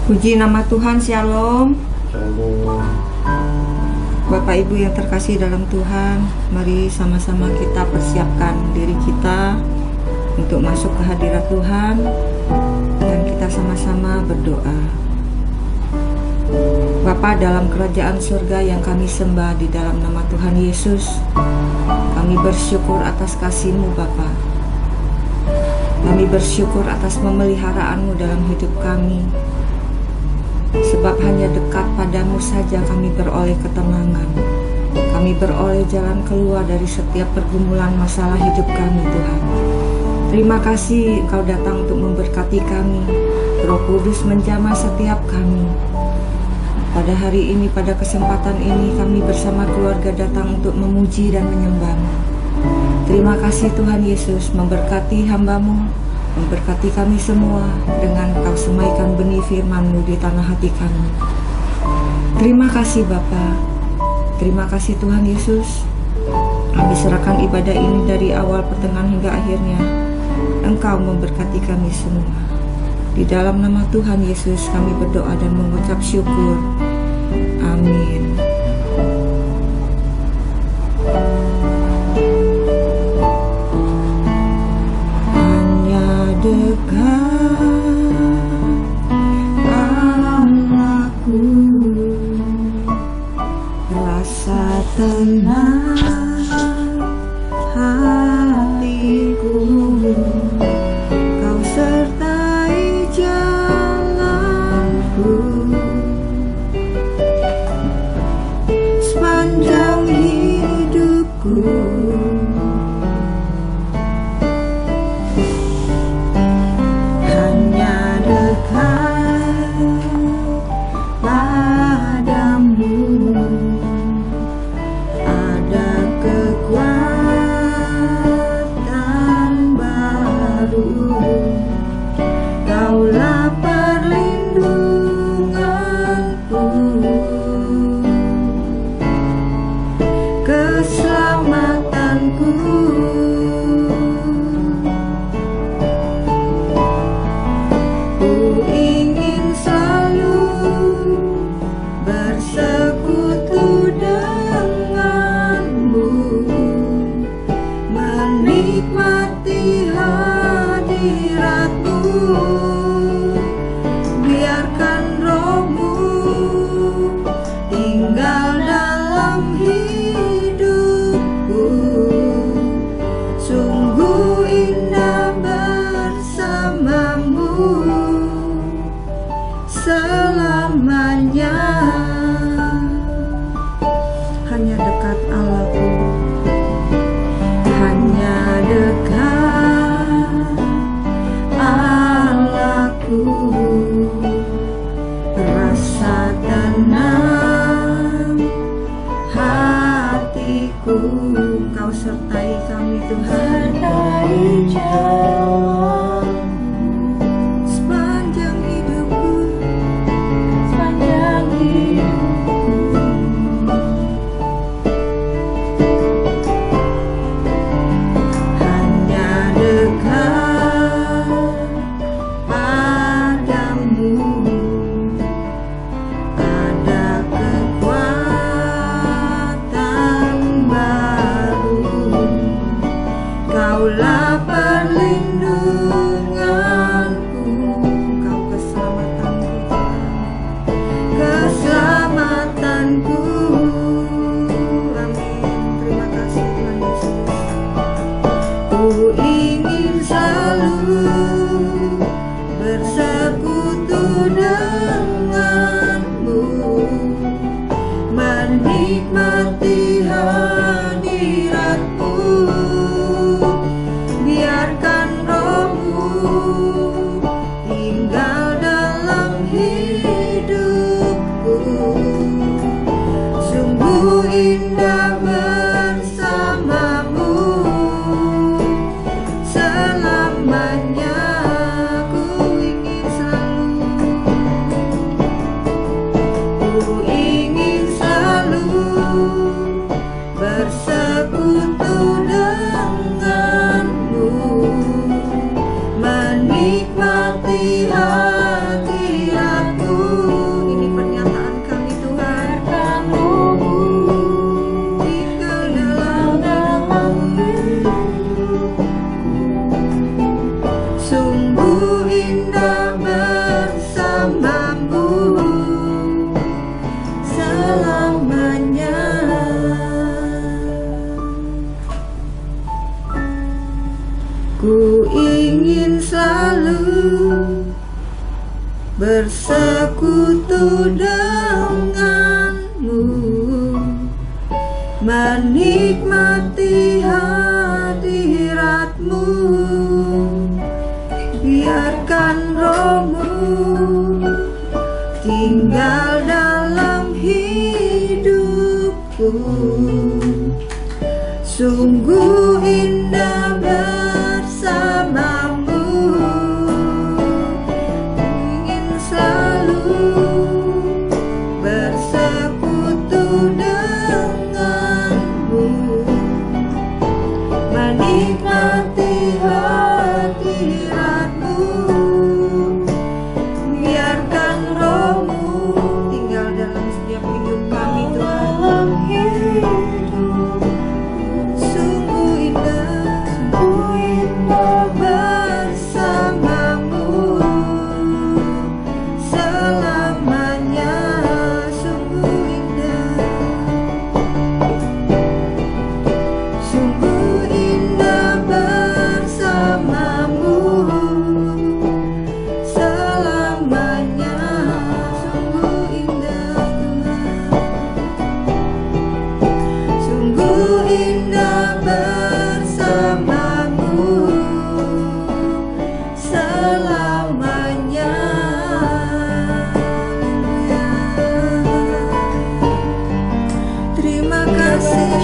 Puji nama Tuhan, Shalom. Shalom. Bapak Ibu yang terkasih dalam Tuhan, mari sama-sama kita persiapkan diri kita untuk masuk ke hadirat Tuhan, dan kita sama-sama berdoa. Bapa dalam kerajaan surga yang kami sembah di dalam nama Tuhan Yesus, kami bersyukur atas kasih-Mu Bapa. Kami bersyukur atas pemeliharaanmu dalam hidup kami. Sebab hanya dekat padamu saja kami beroleh ketenangan. Kami beroleh jalan keluar dari setiap pergumulan masalah hidup kami, Tuhan. Terima kasih Engkau datang untuk memberkati kami. Roh Kudus menjamah setiap kami. Pada hari ini, pada kesempatan ini, kami bersama keluarga datang untuk memuji dan menyembah-Mu. Terima kasih Tuhan Yesus, memberkati hamba-Mu, memberkati kami semua dengan Kau semaikan benih firman-Mu di tanah hati kami. Terima kasih Bapa. Terima kasih Tuhan Yesus. Kami serahkan ibadah ini dari awal, pertengahan hingga akhirnya. Engkau memberkati kami semua. Di dalam nama Tuhan Yesus kami berdoa dan mengucap syukur. Amin. Dekat Allahku, rasa tenang hatiku, Kau sertai jalanku sepanjang hidupku. Hanya dekat Allahku, hanya dekat Allahku, rasa tenang hatiku. Kau sertai kami Tuhan, sertai jalan sepanjang hidupku, sepanjang hidupku. Ku ingin selalu bersekutu denganmu, menikmati hadiratmu. Biarkan rohmu tinggal dalam hidupku. Sungguh indah bersamamu. Ingin selalu bersekutu denganmu, menikmati hadiratmu. Biarkan rohmu tinggal dalam setiap hidup kami, Tuhan. Sungguh indah bersamamu selamanya. Sungguh indah bersamamu selamanya. Sungguh indah Tuhan. Sungguh indah bersamamu selamanya. Terima kasih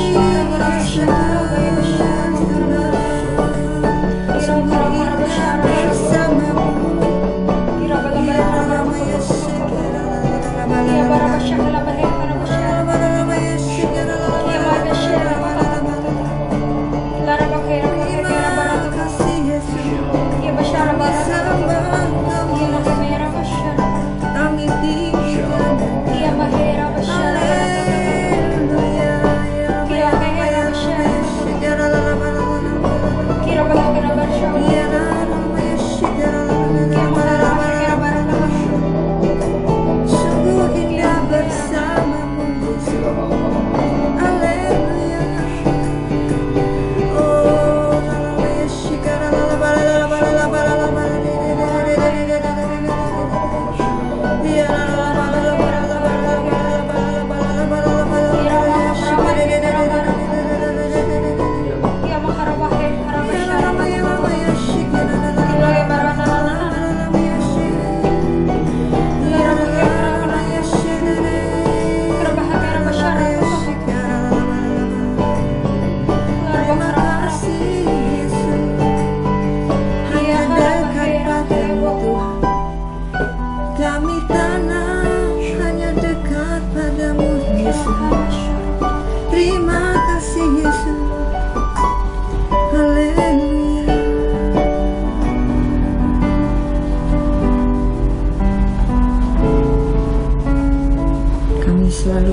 selalu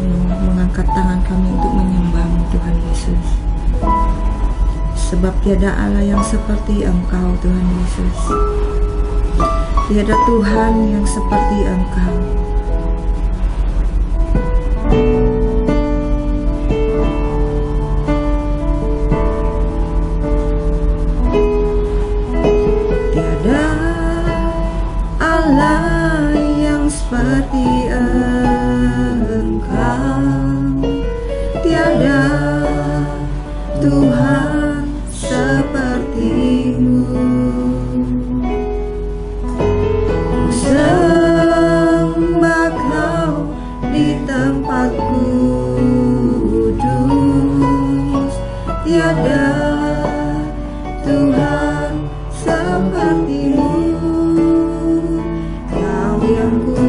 mengangkat tangan kami untuk menyembah-Mu, Tuhan Yesus. Sebab tiada Allah yang seperti Engkau, Tuhan Yesus. Tiada Tuhan yang seperti Engkau. Tiada Allah yang seperti tiada Tuhan seperti-Mu. Ku sembah Kau di tempat kudus. Tiada Tuhan seperti-Mu. Kau yang ku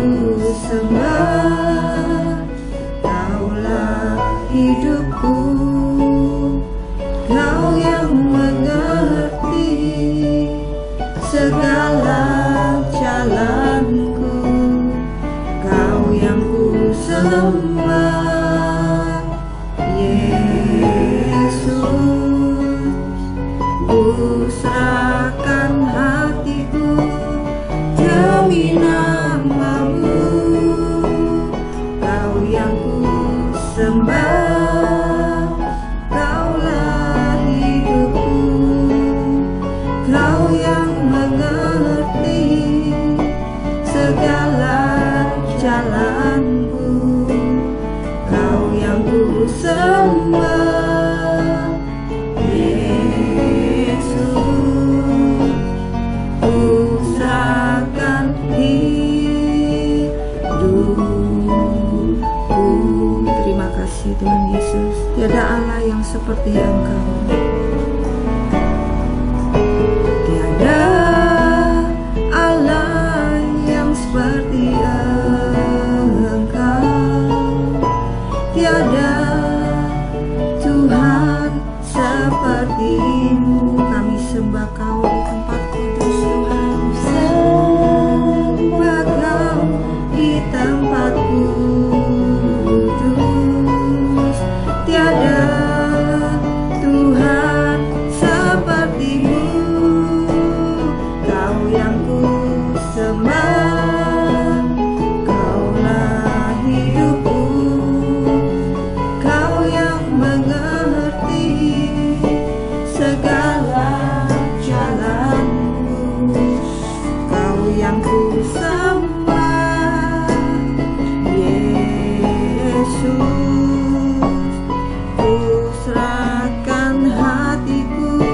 sembah, hidupku, Kau yang mengerti segala jalanku, Kau yang ku sembah, Yesus. Ku serahkan hatiku demi nama-Mu, Kau yang ku sembah, Kaulah hidupku, Kau yang mengerti segala jalanku, Kau yang ku sembah, Yesus. Ku serahkan hidupku. Terima kasih Tuhan Yesus. Tiada Allah yang seperti Engkau. Tiada Allah yang seperti Engkau. Tiada Tuhan seperti-Mu. Kami sembah Kau di tempat kudus Tuhan. Sembah Kau di tempat kudus. Tiada Tuhan seperti-Mu. Kau yang ku sembah, Kaulah hidupku. Kau yang mengerti segala jalanku, Kau yang ku sembah, Yesus. Ku serahkan hatiku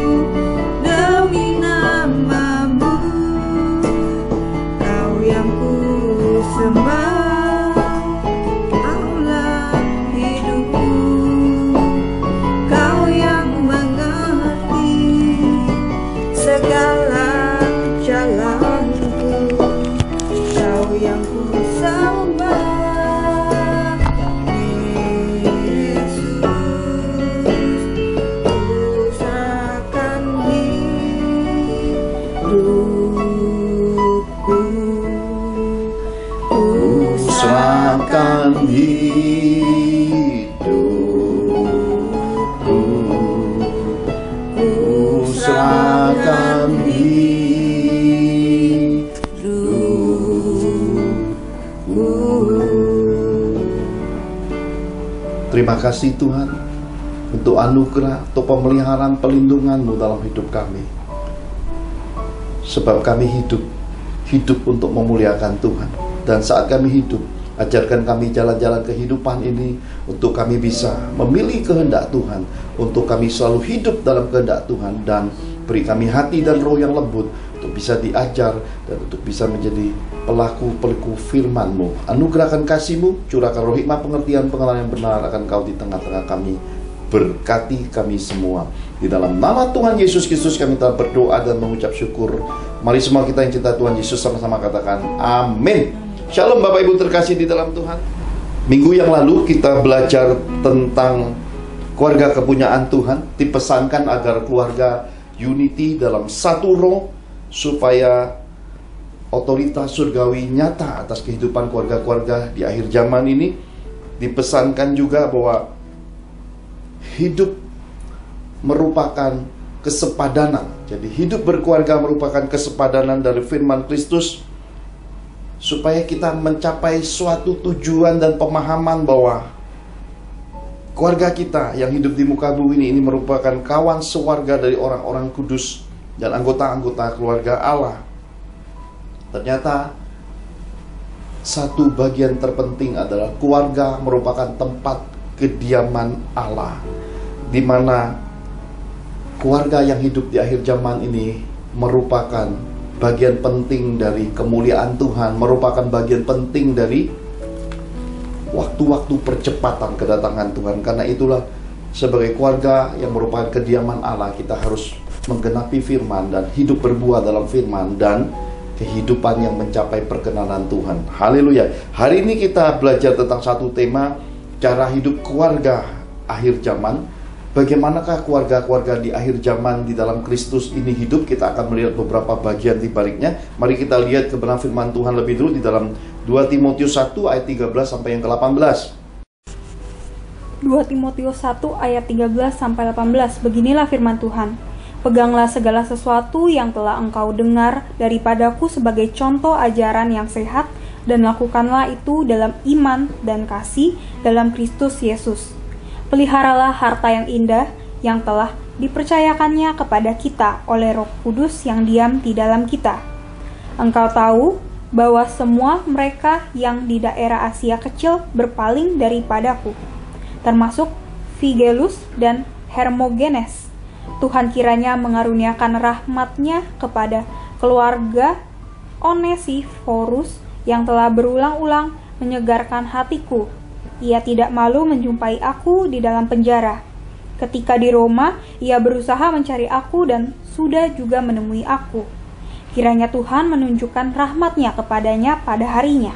demi nama-Mu. Kau yang ku sembah, Kaulah hidupku. Kau yang mengerti segala jalanku, Kau yang ku sembah, Yesus. Ku serahkan hidupku. Ku Serahkan hidupku, ku serahkan hidupku. Terima kasih Tuhan untuk anugerah, untuk pemeliharaan pelindungan-Mu dalam hidup kami. Sebab kami hidup untuk memuliakan Tuhan. Dan saat kami hidup, ajarkan kami jalan-jalan kehidupan ini untuk kami bisa memilih kehendak Tuhan, untuk kami selalu hidup dalam kehendak Tuhan, dan beri kami hati dan roh yang lembut untuk bisa diajar dan untuk bisa menjadi pelaku-pelaku firman-Mu. Anugerahkan kasih-Mu, curahkan roh hikmah, pengertian, pengalaman yang benar akan Kau di tengah-tengah kami. Berkati kami semua. Di dalam nama Tuhan Yesus Kristus kami telah berdoa dan mengucap syukur. Mari semua kita yang cinta Tuhan Yesus sama-sama katakan amin. Shalom Bapak Ibu terkasih di dalam Tuhan. Minggu yang lalu kita belajar tentang keluarga kepunyaan Tuhan. Dipesankan agar keluarga unity dalam satu roh, supaya otoritas surgawi nyata atas kehidupan keluarga-keluarga di akhir zaman ini. Dipesankan juga bahwa hidup merupakan kesepadanan. Jadi hidup berkeluarga merupakan kesepadanan dari firman Kristus, supaya kita mencapai suatu tujuan dan pemahaman bahwa keluarga kita yang hidup di muka bumi ini merupakan kawan sewarga dari orang-orang kudus dan anggota-anggota keluarga Allah. Ternyata satu bagian terpenting adalah keluarga merupakan tempat kediaman Allah, di mana keluarga yang hidup di akhir zaman ini merupakan bagian penting dari kemuliaan Tuhan, merupakan bagian penting dari waktu-waktu percepatan kedatangan Tuhan. Karena itulah sebagai keluarga yang merupakan kediaman Allah, kita harus menggenapi firman dan hidup berbuah dalam firman dan kehidupan yang mencapai perkenanan Tuhan. Haleluya. Hari ini kita belajar tentang satu tema, cara hidup keluarga akhir zaman. Bagaimanakah keluarga-keluarga di akhir zaman di dalam Kristus ini hidup? Kita akan melihat beberapa bagian di baliknya. Mari kita lihat kebenaran firman Tuhan lebih dulu di dalam 2 Timotius 1 ayat 13 sampai yang ke-18. 2 Timotius 1 ayat 13 sampai 18. Beginilah firman Tuhan. Peganglah segala sesuatu yang telah engkau dengar daripadaku sebagai contoh ajaran yang sehat, dan lakukanlah itu dalam iman dan kasih dalam Kristus Yesus. Peliharalah harta yang indah yang telah dipercayakannya kepada kita oleh Roh Kudus yang diam di dalam kita. Engkau tahu bahwa semua mereka yang di daerah Asia Kecil berpaling daripadaku, termasuk Figelus dan Hermogenes. Tuhan kiranya mengaruniakan rahmat-Nya kepada keluarga Onesiforus yang telah berulang-ulang menyegarkan hatiku. Ia tidak malu menjumpai aku di dalam penjara. Ketika di Roma, ia berusaha mencari aku dan sudah juga menemui aku. Kiranya Tuhan menunjukkan rahmat-Nya kepadanya pada harinya.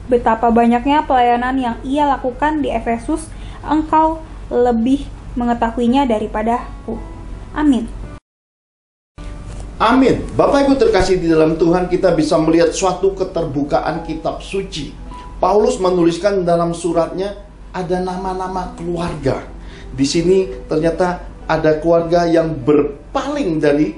Betapa banyaknya pelayanan yang ia lakukan di Efesus, engkau lebih mengetahuinya daripadaku. Amin. Amin. Bapak Ibu terkasih di dalam Tuhan, kita bisa melihat suatu keterbukaan kitab suci. Paulus menuliskan dalam suratnya ada nama-nama keluarga. Di sini ternyata ada keluarga yang berpaling dari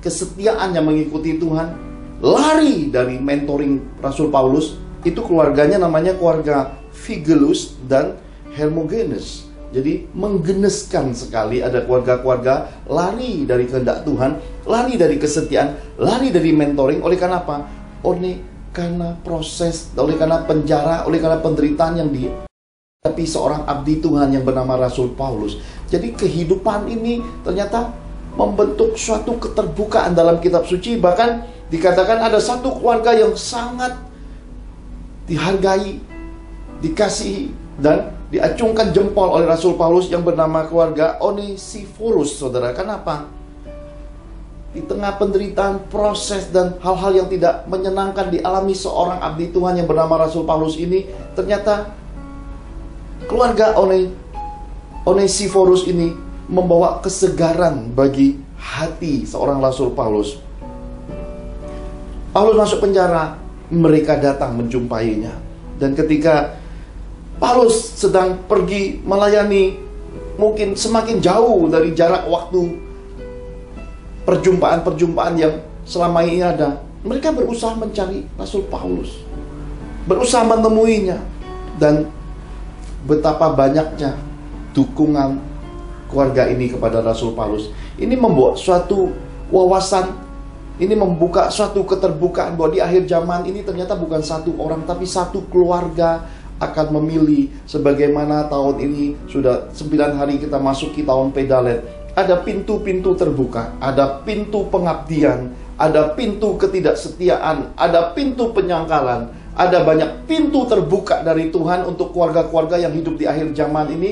kesetiaan yang mengikuti Tuhan, lari dari mentoring Rasul Paulus. Itu keluarganya namanya keluarga Figelus dan Hermogenes. Jadi menggeneskan sekali ada keluarga-keluarga lari dari kehendak Tuhan, lari dari kesetiaan, lari dari mentoring. Oleh karena apa? Oleh karena proses, oleh karena penjara, oleh karena penderitaan yang dihadapi seorang abdi Tuhan yang bernama Rasul Paulus. Jadi kehidupan ini ternyata membentuk suatu keterbukaan dalam kitab suci. Bahkan dikatakan ada satu keluarga yang sangat dihargai, dikasihi, dan diacungkan jempol oleh Rasul Paulus yang bernama keluarga Onesiforus, saudara. Kenapa? Di tengah penderitaan, proses, dan hal-hal yang tidak menyenangkan dialami seorang abdi Tuhan yang bernama Rasul Paulus ini, ternyata keluarga Onesiforus ini membawa kesegaran bagi hati seorang Rasul Paulus. Paulus masuk penjara, mereka datang menjumpainya. Dan ketika Paulus sedang pergi melayani, mungkin semakin jauh dari jarak waktu perjumpaan-perjumpaan yang selama ini ada, mereka berusaha mencari Rasul Paulus, berusaha menemuinya. Dan betapa banyaknya dukungan keluarga ini kepada Rasul Paulus. Ini membuat suatu wawasan, ini membuka suatu keterbukaan bahwa di akhir zaman ini ternyata bukan satu orang, tapi satu keluarga akan memilih. Sebagaimana tahun ini sudah 9 hari kita masuki tahun Pedalet, ada pintu-pintu terbuka, ada pintu pengabdian, ada pintu ketidaksetiaan, ada pintu penyangkalan, ada banyak pintu terbuka dari Tuhan untuk keluarga-keluarga yang hidup di akhir zaman ini.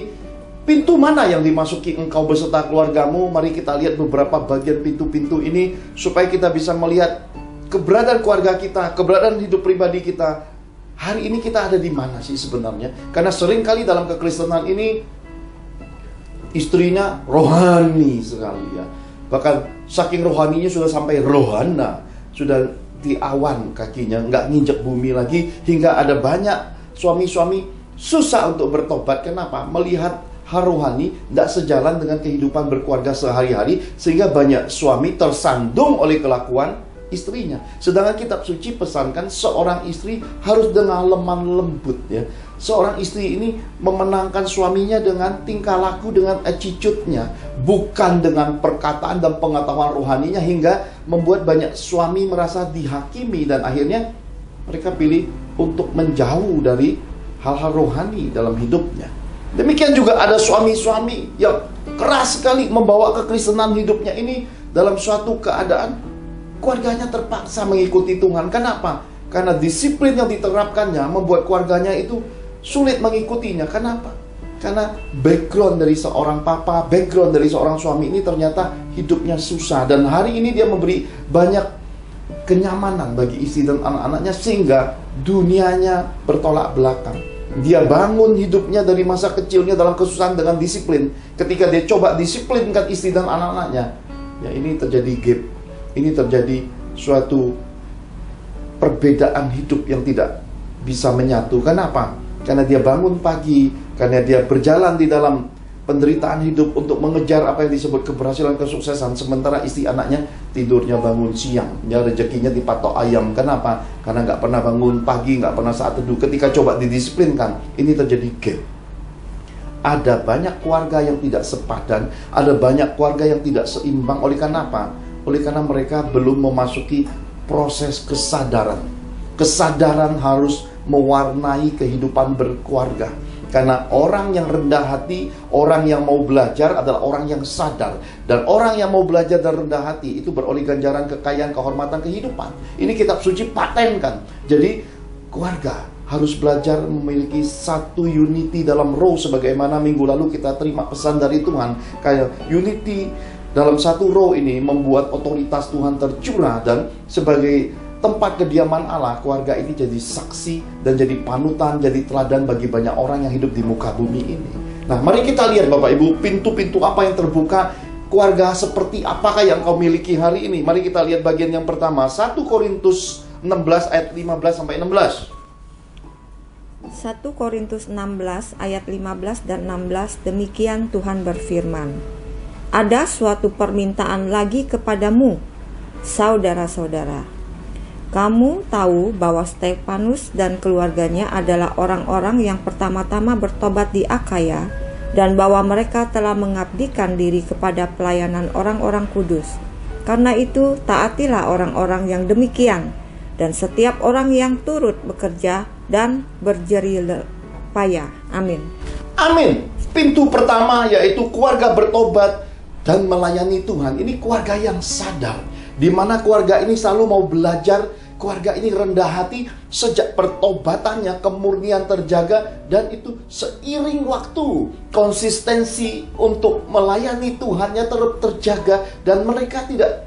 Pintu mana yang dimasuki engkau beserta keluargamu? Mari kita lihat beberapa bagian pintu-pintu ini supaya kita bisa melihat keberadaan keluarga kita, keberadaan hidup pribadi kita. Hari ini kita ada di mana sih sebenarnya? Karena seringkali dalam kekristenan ini istrinya rohani sekali ya. Bahkan saking rohaninya sudah sampai rohana, sudah di awan kakinya, nggak nginjek bumi lagi. Hingga ada banyak suami-suami susah untuk bertobat. Kenapa? Melihat hal rohani tidak sejalan dengan kehidupan berkeluarga sehari-hari, sehingga banyak suami tersandung oleh kelakuan istrinya. Sedangkan kitab suci pesankan seorang istri harus dengan lemah lembut ya. Seorang istri ini memenangkan suaminya dengan tingkah laku, dengan attitude-nya, bukan dengan perkataan dan pengetahuan rohaninya, hingga membuat banyak suami merasa dihakimi dan akhirnya mereka pilih untuk menjauh dari hal-hal rohani dalam hidupnya. Demikian juga ada suami-suami yang keras sekali membawa kekristenan hidupnya ini dalam suatu keadaan keluarganya terpaksa mengikuti Tuhan. Kenapa? Karena disiplin yang diterapkannya membuat keluarganya itu sulit mengikutinya. Kenapa? Karena background dari seorang papa, background dari seorang suami ini ternyata hidupnya susah. Dan hari ini dia memberi banyak kenyamanan bagi istri dan anak-anaknya, sehingga dunianya bertolak belakang. Dia bangun hidupnya dari masa kecilnya dalam kesusahan dengan disiplin. Ketika dia coba disiplinkan istri dan anak-anaknya, ya ini terjadi gap. Ini terjadi suatu perbedaan hidup yang tidak bisa menyatu. Kenapa? Karena dia bangun pagi, karena dia berjalan di dalam penderitaan hidup untuk mengejar apa yang disebut keberhasilan, kesuksesan, sementara istri anaknya tidurnya bangun siang, ya rezekinya dipatok ayam. Kenapa? Karena nggak pernah bangun pagi, nggak pernah saat teduh. Ketika coba didisiplinkan, ini terjadi gap. ada banyak keluarga yang tidak sepadan, ada banyak keluarga yang tidak seimbang. Oleh karena apa? Oleh karena mereka belum memasuki proses kesadaran. Kesadaran harus mewarnai kehidupan berkeluarga. Karena orang yang rendah hati, orang yang mau belajar adalah orang yang sadar. Dan orang yang mau belajar dan rendah hati itu beroleh ganjaran kekayaan, kehormatan, kehidupan. Ini kitab suci patenkan. Jadi keluarga harus belajar memiliki satu unity dalam roh. Sebagaimana minggu lalu kita terima pesan dari Tuhan, kayak unity dalam satu roh ini membuat otoritas Tuhan tercurah. Dan sebagai tempat kediaman Allah, keluarga ini jadi saksi dan jadi panutan, jadi teladan bagi banyak orang yang hidup di muka bumi ini. Nah, mari kita lihat Bapak Ibu, pintu-pintu apa yang terbuka, keluarga seperti apakah yang kau miliki hari ini. Mari kita lihat bagian yang pertama, 1 Korintus 16 ayat 15 sampai 16. 1 Korintus 16 ayat 15 dan 16, demikian Tuhan berfirman. Ada suatu permintaan lagi kepadamu, saudara-saudara. Kamu tahu bahwa Stefanus dan keluarganya adalah orang-orang yang pertama-tama bertobat di Akhaya, dan bahwa mereka telah mengabdikan diri kepada pelayanan orang-orang kudus. Karena itu, taatilah orang-orang yang demikian, dan setiap orang yang turut bekerja dan berjerih payah. Amin. Amin. Pintu pertama yaitu keluarga bertobat dan melayani Tuhan. Ini keluarga yang sadar, di mana keluarga ini selalu mau belajar. Keluarga ini rendah hati sejak pertobatannya, kemurnian terjaga, dan itu seiring waktu konsistensi untuk melayani Tuhannya terjaga, dan mereka tidak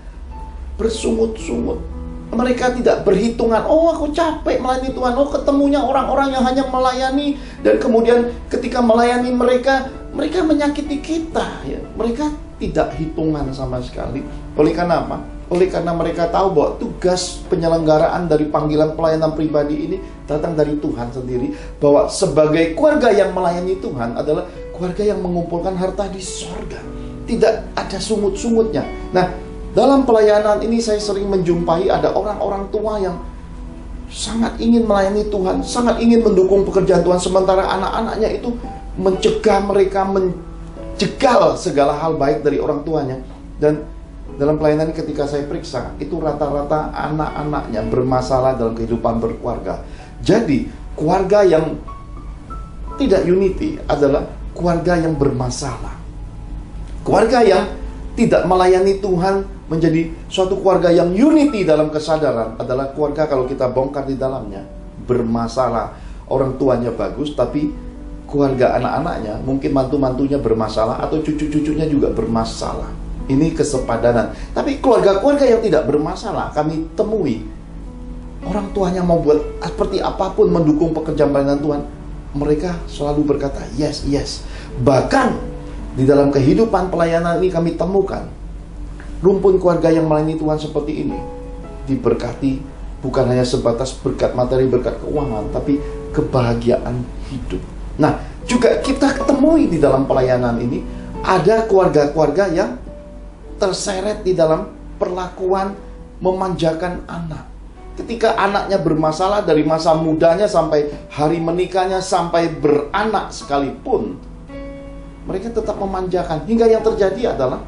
bersungut-sungut. Mereka tidak berhitungan, oh aku capek melayani Tuhan, oh ketemunya orang-orang yang hanya melayani, dan kemudian ketika melayani mereka menyakiti kita, ya. Mereka tidak hitungan sama sekali. Oleh karena apa? Oleh karena mereka tahu bahwa tugas penyelenggaraan dari panggilan pelayanan pribadi ini datang dari Tuhan sendiri. Bahwa sebagai keluarga yang melayani Tuhan adalah keluarga yang mengumpulkan harta di sorga. Tidak ada sungut-sungutnya. Nah, dalam pelayanan ini saya sering menjumpai ada orang-orang tua yang sangat ingin melayani Tuhan, sangat ingin mendukung pekerjaan Tuhan, sementara anak-anaknya itu mencegah mereka, menjegal segala hal baik dari orang tuanya. Dan dalam pelayanan ketika saya periksa, itu rata-rata anak-anaknya bermasalah dalam kehidupan berkeluarga. Jadi, keluarga yang tidak unity adalah keluarga yang bermasalah. Keluarga yang tidak melayani Tuhan menjadi suatu keluarga yang unity dalam kesadaran adalah keluarga, kalau kita bongkar di dalamnya, bermasalah. Orang tuanya bagus, tapi keluarga anak-anaknya, mungkin mantu-mantunya bermasalah, atau cucu-cucunya juga bermasalah. Ini kesepadanan. Tapi keluarga-keluarga yang tidak bermasalah, kami temui orang tuanya mau buat seperti apapun mendukung pekerjaan pelayanan Tuhan, mereka selalu berkata yes, yes. Bahkan di dalam kehidupan pelayanan ini kami temukan rumpun keluarga yang melayani Tuhan seperti ini diberkati bukan hanya sebatas berkat materi, berkat keuangan, tapi kebahagiaan hidup. Nah, juga kita ketemui di dalam pelayanan ini ada keluarga-keluarga yang terseret di dalam perlakuan memanjakan anak. Ketika anaknya bermasalah dari masa mudanya sampai hari menikahnya, sampai beranak sekalipun, mereka tetap memanjakan. Hingga yang terjadi adalah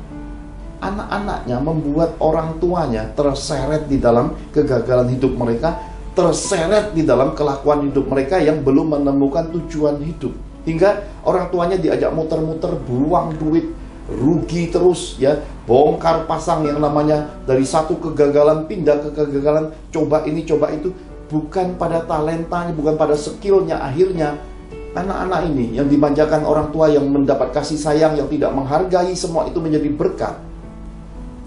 anak-anaknya membuat orang tuanya terseret di dalam kegagalan hidup mereka, terseret di dalam kelakuan hidup mereka yang belum menemukan tujuan hidup. Hingga orang tuanya diajak muter-muter, buang duit, rugi terus, ya, bongkar pasang yang namanya dari satu kegagalan pindah ke kegagalan, coba ini coba itu, bukan pada talentanya, bukan pada skillnya. Akhirnya anak-anak ini yang dimanjakan orang tua yang mendapat kasih sayang, yang tidak menghargai semua itu menjadi berkat.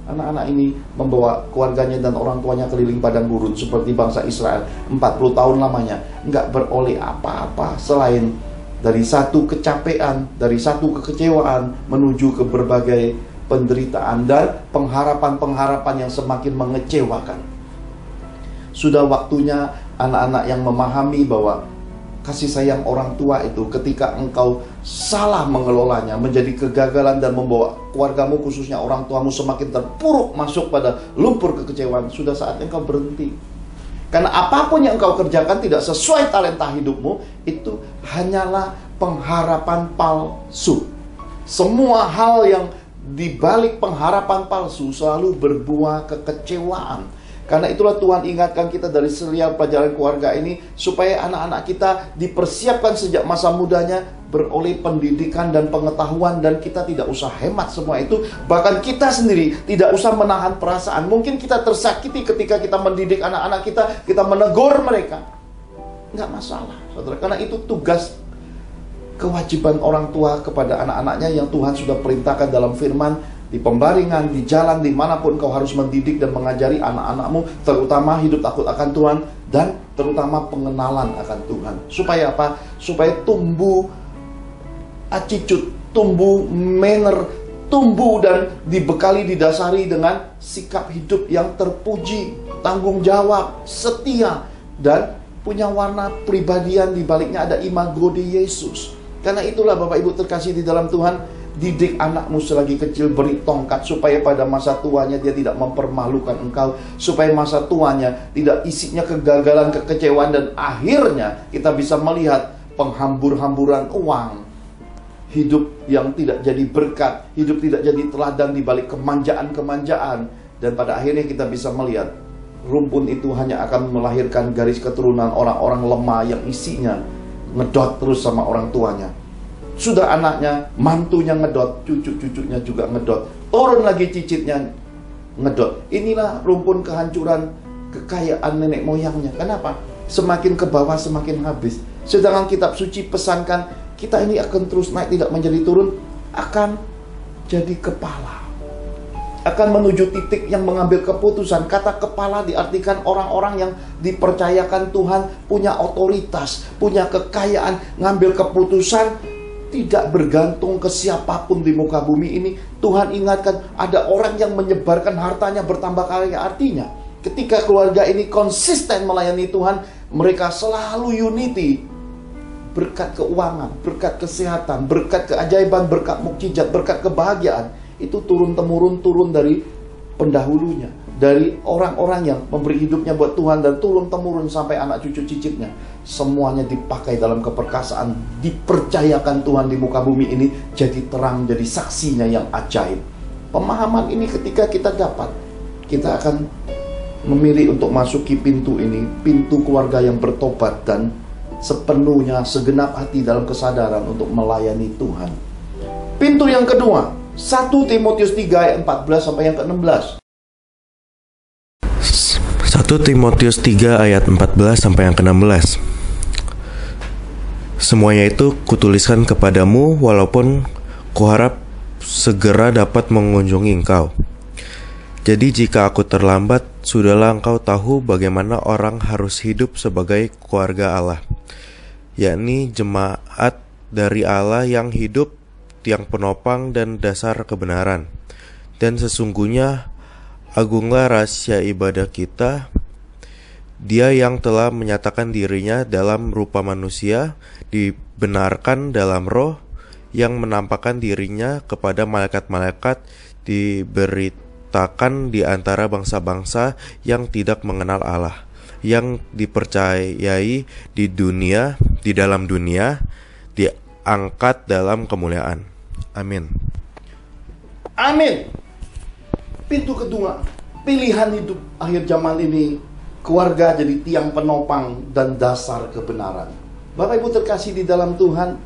Anak-anak ini membawa keluarganya dan orang tuanya keliling padang gurun seperti bangsa Israel 40 tahun lamanya, nggak beroleh apa-apa selain dari satu kecapean, dari satu kekecewaan menuju ke berbagai penderitaan dan pengharapan-pengharapan yang semakin mengecewakan. Sudah waktunya anak-anak yang memahami bahwa kasih sayang orang tua itu ketika engkau salah mengelolanya menjadi kegagalan dan membawa keluargamu, khususnya orang tuamu, semakin terpuruk masuk pada lumpur kekecewaan. Sudah saatnya engkau berhenti. Karena apapun yang engkau kerjakan tidak sesuai talenta hidupmu, itu hanyalah pengharapan palsu. Semua hal yang dibalik pengharapan palsu selalu berbuah kekecewaan. Karena itulah Tuhan ingatkan kita dari serial pelajaran keluarga ini, supaya anak-anak kita dipersiapkan sejak masa mudanya beroleh pendidikan dan pengetahuan, dan kita tidak usah hemat semua itu. Bahkan kita sendiri tidak usah menahan perasaan. Mungkin kita tersakiti ketika kita mendidik anak-anak kita menegur mereka. Nggak masalah, saudara. Karena itu tugas kewajiban orang tua kepada anak-anaknya yang Tuhan sudah perintahkan dalam firman. Di pembaringan, di jalan, dimanapun kau harus mendidik dan mengajari anak-anakmu, terutama hidup takut akan Tuhan, dan terutama pengenalan akan Tuhan. Supaya apa? Supaya tumbuh attitude, tumbuh manner, tumbuh dan dibekali, didasari dengan sikap hidup yang terpuji, tanggung jawab, setia, dan punya warna pribadian. Di baliknya ada imago di Yesus. Karena itulah Bapak Ibu terkasih di dalam Tuhan, didik anakmu selagi kecil, beri tongkat supaya pada masa tuanya dia tidak mempermalukan engkau, supaya masa tuanya tidak isinya kegagalan, kekecewaan, dan akhirnya kita bisa melihat penghambur-hamburan uang, hidup yang tidak jadi berkat, hidup tidak jadi teladan di balik kemanjaan-kemanjaan, dan pada akhirnya kita bisa melihat rumpun itu hanya akan melahirkan garis keturunan orang-orang lemah yang isinya ngedot terus sama orang tuanya. Sudah anaknya, mantunya ngedot, cucu-cucunya juga ngedot, turun lagi cicitnya ngedot. Inilah rumpun kehancuran kekayaan nenek moyangnya. Kenapa? Semakin ke bawah semakin habis. Sedangkan kitab suci pesankan kita ini akan terus naik, tidak menjadi turun, akan jadi kepala, akan menuju titik yang mengambil keputusan. Kata kepala diartikan orang-orang yang dipercayakan Tuhan, punya otoritas, punya kekayaan, ngambil keputusan, tidak bergantung ke siapapun di muka bumi ini. Tuhan ingatkan, ada orang yang menyebarkan hartanya bertambah kaya. Artinya ketika keluarga ini konsisten melayani Tuhan, mereka selalu unity. Berkat keuangan, berkat kesehatan, berkat keajaiban, berkat mukjizat, berkat kebahagiaan, itu turun-temurun, turun dari pendahulunya, dari orang-orang yang memberi hidupnya buat Tuhan, dan turun-temurun sampai anak cucu cicitnya. Semuanya dipakai dalam keperkasaan, dipercayakan Tuhan di muka bumi ini, jadi terang, jadi saksinya yang ajaib. Pemahaman ini ketika kita dapat, kita akan memilih untuk masuki pintu ini, pintu keluarga yang bertobat dan sepenuhnya segenap hati dalam kesadaran untuk melayani Tuhan. Pintu yang kedua, 1 Timotius 3 ayat 14 sampai yang ke-16. 1 Timotius 3 ayat 14 sampai yang ke-16. Semuanya itu kutuliskan kepadamu walaupun kuharap segera dapat mengunjungi engkau. Jadi jika aku terlambat, sudahlah engkau tahu bagaimana orang harus hidup sebagai keluarga Allah, yakni jemaat dari Allah yang hidup, tiang penopang dan dasar kebenaran. Dan sesungguhnya agunglah rahasia ibadah kita, Dia yang telah menyatakan dirinya dalam rupa manusia, dibenarkan dalam roh, yang menampakkan dirinya kepada malaikat-malaikat, diberitakan di antara bangsa-bangsa yang tidak mengenal Allah, yang dipercayai di dunia, di dalam dunia, diangkat dalam kemuliaan. Amin. Amin. Pintu kedua, pilihan hidup akhir zaman ini, keluarga jadi tiang penopang dan dasar kebenaran. Bapak Ibu terkasih di dalam Tuhan,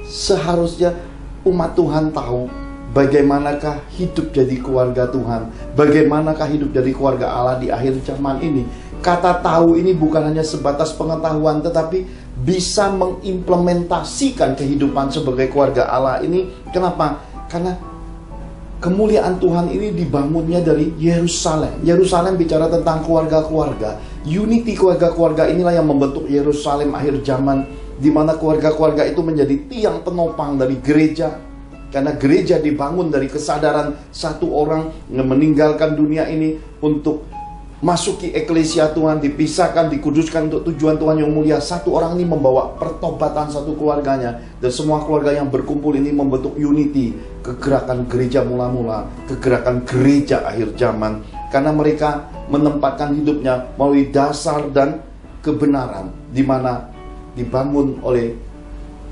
seharusnya umat Tuhan tahu bagaimanakah hidup jadi keluarga Tuhan, bagaimanakah hidup jadi keluarga Allah di akhir zaman ini. Kata tahu ini bukan hanya sebatas pengetahuan, tetapi bisa mengimplementasikan kehidupan sebagai keluarga Allah ini. Kenapa? Karena kemuliaan Tuhan ini dibangunnya dari Yerusalem. Yerusalem bicara tentang keluarga-keluarga. Unity keluarga-keluarga inilah yang membentuk Yerusalem akhir zaman, di mana keluarga-keluarga itu menjadi tiang penopang dari gereja. Karena gereja dibangun dari kesadaran satu orang yang meninggalkan dunia ini untuk masuki eklesia Tuhan, dipisahkan, dikuduskan untuk tujuan Tuhan yang mulia. Satu orang ini membawa pertobatan satu keluarganya, dan semua keluarga yang berkumpul ini membentuk unity, kegerakan gereja mula-mula, kegerakan gereja akhir zaman. Karena mereka menempatkan hidupnya melalui dasar dan kebenaran, di mana dibangun oleh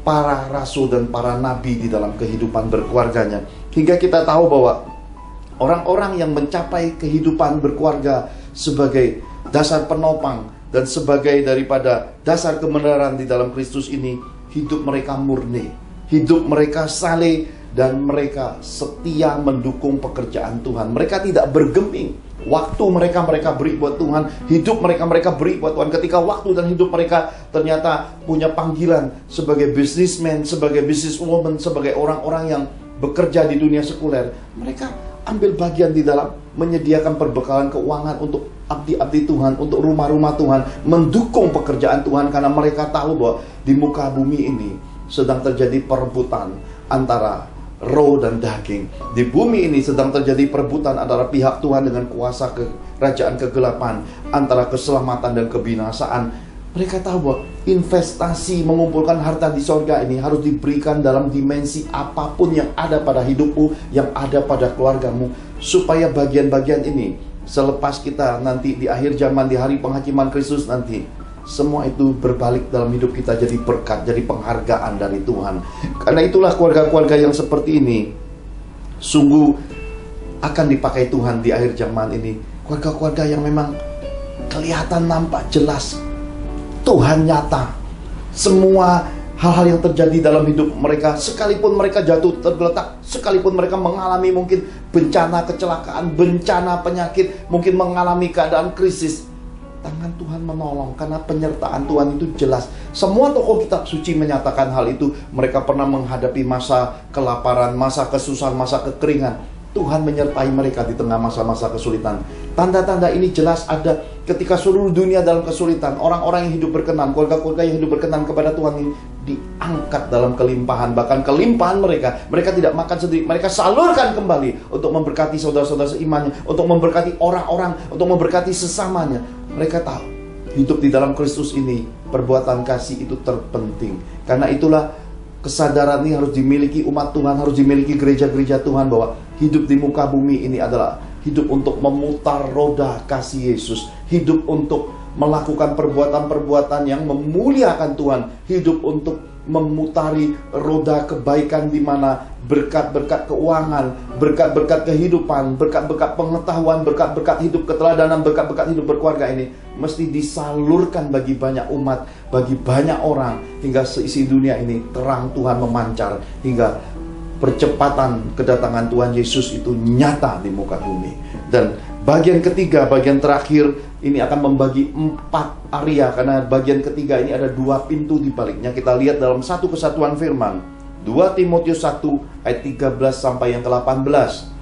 para rasul dan para nabi di dalam kehidupan berkeluarganya. Hingga kita tahu bahwa orang-orang yang mencapai kehidupan berkeluarga sebagai dasar penopang dan sebagai daripada dasar kebenaran di dalam Kristus ini, hidup mereka murni, hidup mereka saleh, dan mereka setia mendukung pekerjaan Tuhan. Mereka tidak bergeming. Waktu mereka beri buat Tuhan, hidup mereka beri buat Tuhan. Ketika waktu dan hidup mereka ternyata punya panggilan sebagai businessman, sebagai businesswoman, sebagai orang-orang yang bekerja di dunia sekuler, mereka ambil bagian di dalam menyediakan perbekalan keuangan untuk abdi-abdi Tuhan, untuk rumah-rumah Tuhan, mendukung pekerjaan Tuhan, karena mereka tahu bahwa di muka bumi ini sedang terjadi perebutan antara roh dan daging. Di bumi ini sedang terjadi perebutan antara pihak Tuhan dengan kuasa kerajaan kegelapan, antara keselamatan dan kebinasaan. Mereka tahu bahwa investasi mengumpulkan harta di sorga ini harus diberikan dalam dimensi apapun yang ada pada hidupmu, yang ada pada keluargamu, supaya bagian-bagian ini selepas kita nanti di akhir zaman, di hari penghakiman Kristus nanti, semua itu berbalik dalam hidup kita jadi berkat, jadi penghargaan dari Tuhan. Karena itulah keluarga-keluarga yang seperti ini sungguh akan dipakai Tuhan di akhir zaman ini. Keluarga-keluarga yang memang kelihatan, nampak jelas Tuhan nyata. Semua hal-hal yang terjadi dalam hidup mereka, sekalipun mereka jatuh tergeletak, sekalipun mereka mengalami mungkin bencana kecelakaan, bencana penyakit, mungkin mengalami keadaan krisis, tangan Tuhan menolong, karena penyertaan Tuhan itu jelas. Semua tokoh kitab suci menyatakan hal itu. Mereka pernah menghadapi masa kelaparan, masa kesusahan, masa kekeringan. Tuhan menyertai mereka di tengah masa-masa kesulitan. Tanda-tanda ini jelas ada ketika seluruh dunia dalam kesulitan. Orang-orang yang hidup berkenan, keluarga-keluarga yang hidup berkenan kepada Tuhan ini diangkat dalam kelimpahan. Bahkan kelimpahan mereka tidak makan sendiri, mereka salurkan kembali untuk memberkati saudara-saudara seimannya, untuk memberkati orang-orang, untuk memberkati sesamanya. Mereka tahu hidup di dalam Kristus ini, perbuatan kasih itu terpenting. Karena itulah kesadaran ini harus dimiliki umat Tuhan, harus dimiliki gereja-gereja Tuhan, bahwa hidup di muka bumi ini adalah hidup untuk memutar roda kasih Yesus, hidup untuk melakukan perbuatan-perbuatan yang memuliakan Tuhan, hidup untuk memutari roda kebaikan, di mana berkat-berkat keuangan, berkat-berkat kehidupan, berkat-berkat pengetahuan, berkat-berkat hidup keteladanan, berkat-berkat hidup berkeluarga ini mesti disalurkan bagi banyak umat, bagi banyak orang, hingga seisi dunia ini terang Tuhan memancar, hingga percepatan kedatangan Tuhan Yesus itu nyata di muka bumi. Dan bagian ketiga, bagian terakhir ini akan membagi 4 area, karena bagian ketiga ini ada 2 pintu di baliknya. Kita lihat dalam satu kesatuan firman, 2 Timotius 1 ayat 13 sampai yang ke-18.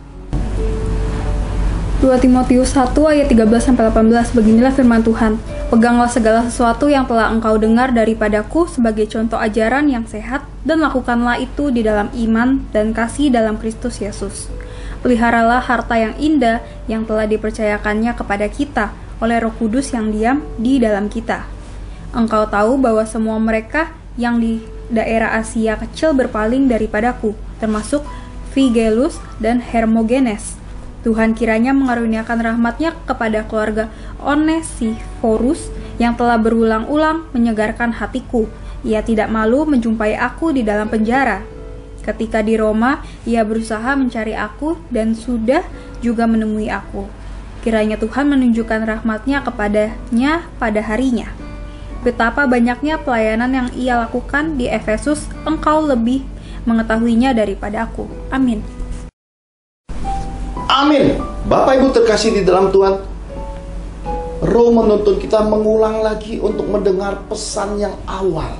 2 Timotius 1 ayat 13 sampai 18. Beginilah firman Tuhan. Peganglah segala sesuatu yang telah engkau dengar daripadaku sebagai contoh ajaran yang sehat, dan lakukanlah itu di dalam iman dan kasih dalam Kristus Yesus. Peliharalah harta yang indah yang telah dipercayakannya kepada kita oleh Roh Kudus yang diam di dalam kita. Engkau tahu bahwa semua mereka yang di daerah Asia kecil berpaling daripadaku, termasuk Figelus dan Hermogenes. Tuhan kiranya mengaruniakan rahmat-Nya kepada keluarga Onesiphorus yang telah berulang-ulang menyegarkan hatiku. Ia tidak malu menjumpai aku di dalam penjara. Ketika di Roma, ia berusaha mencari aku dan sudah juga menemui aku. Kiranya Tuhan menunjukkan rahmat-Nya kepadanya pada harinya. Betapa banyaknya pelayanan yang ia lakukan di Efesus, engkau lebih mengetahuinya daripada aku. Amin. Amin. Bapak Ibu terkasih di dalam Tuhan, Roh menuntun kita mengulang lagi untuk mendengar pesan yang awal.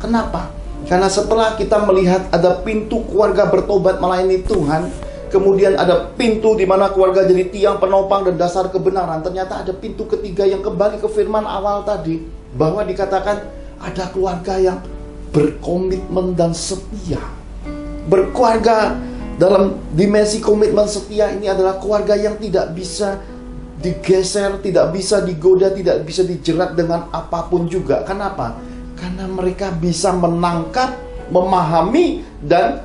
Kenapa? Karena setelah kita melihat ada pintu keluarga bertobat melayani Tuhan, kemudian ada pintu di mana keluarga jadi tiang penopang dan dasar kebenaran, ternyata ada pintu ketiga yang kembali ke firman awal tadi, bahwa dikatakan ada keluarga yang berkomitmen dan setia. Berkeluarga dalam dimensi komitmen setia ini adalah keluarga yang tidak bisa digeser, tidak bisa digoda, tidak bisa dijerat dengan apapun juga. Kenapa? Karena mereka bisa menangkap, memahami, dan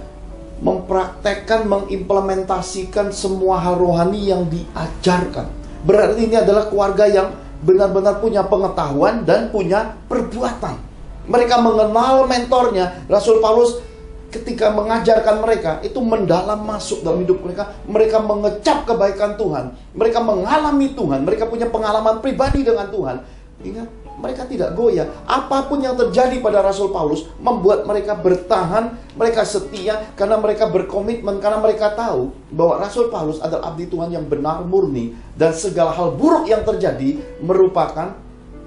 mempraktekkan, mengimplementasikan semua hal rohani yang diajarkan. Berarti ini adalah keluarga yang benar-benar punya pengetahuan dan punya perbuatan. Mereka mengenal mentornya. Rasul Paulus ketika mengajarkan mereka, itu mendalam masuk dalam hidup mereka. Mereka mengecap kebaikan Tuhan. Mereka mengalami Tuhan. Mereka punya pengalaman pribadi dengan Tuhan. Ingat, mereka tidak goyah. Apapun yang terjadi pada Rasul Paulus membuat mereka bertahan. Mereka setia karena mereka berkomitmen. Karena mereka tahu bahwa Rasul Paulus adalah abdi Tuhan yang benar murni. Dan segala hal buruk yang terjadi merupakan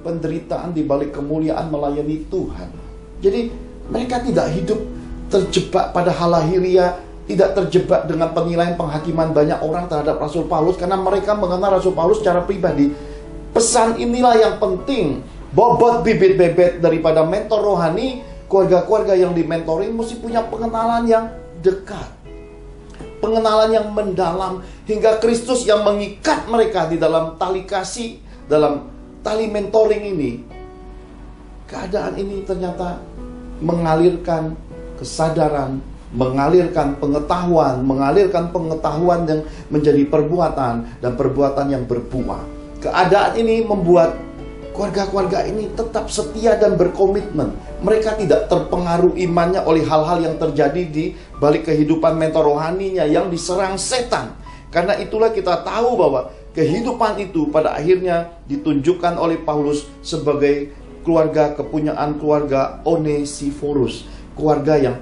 penderitaan di balik kemuliaan melayani Tuhan. Jadi mereka tidak hidup terjebak pada hal lahiriah, tidak terjebak dengan penilaian penghakiman banyak orang terhadap Rasul Paulus, karena mereka mengenal Rasul Paulus secara pribadi. Pesan inilah yang penting. Bobot bibit-bebet daripada mentor rohani, keluarga-keluarga yang dimentoring mesti punya pengenalan yang dekat, pengenalan yang mendalam, hingga Kristus yang mengikat mereka di dalam tali kasih, dalam tali mentoring ini. Keadaan ini ternyata mengalirkan kesadaran, mengalirkan pengetahuan yang menjadi perbuatan, dan perbuatan yang berbuah. Keadaan ini membuat keluarga-keluarga ini tetap setia dan berkomitmen. Mereka tidak terpengaruh imannya oleh hal-hal yang terjadi di balik kehidupan mentor rohaninya yang diserang setan. Karena itulah kita tahu bahwa kehidupan itu pada akhirnya ditunjukkan oleh Paulus sebagai keluarga kepunyaan keluarga Onesiphorus, keluarga yang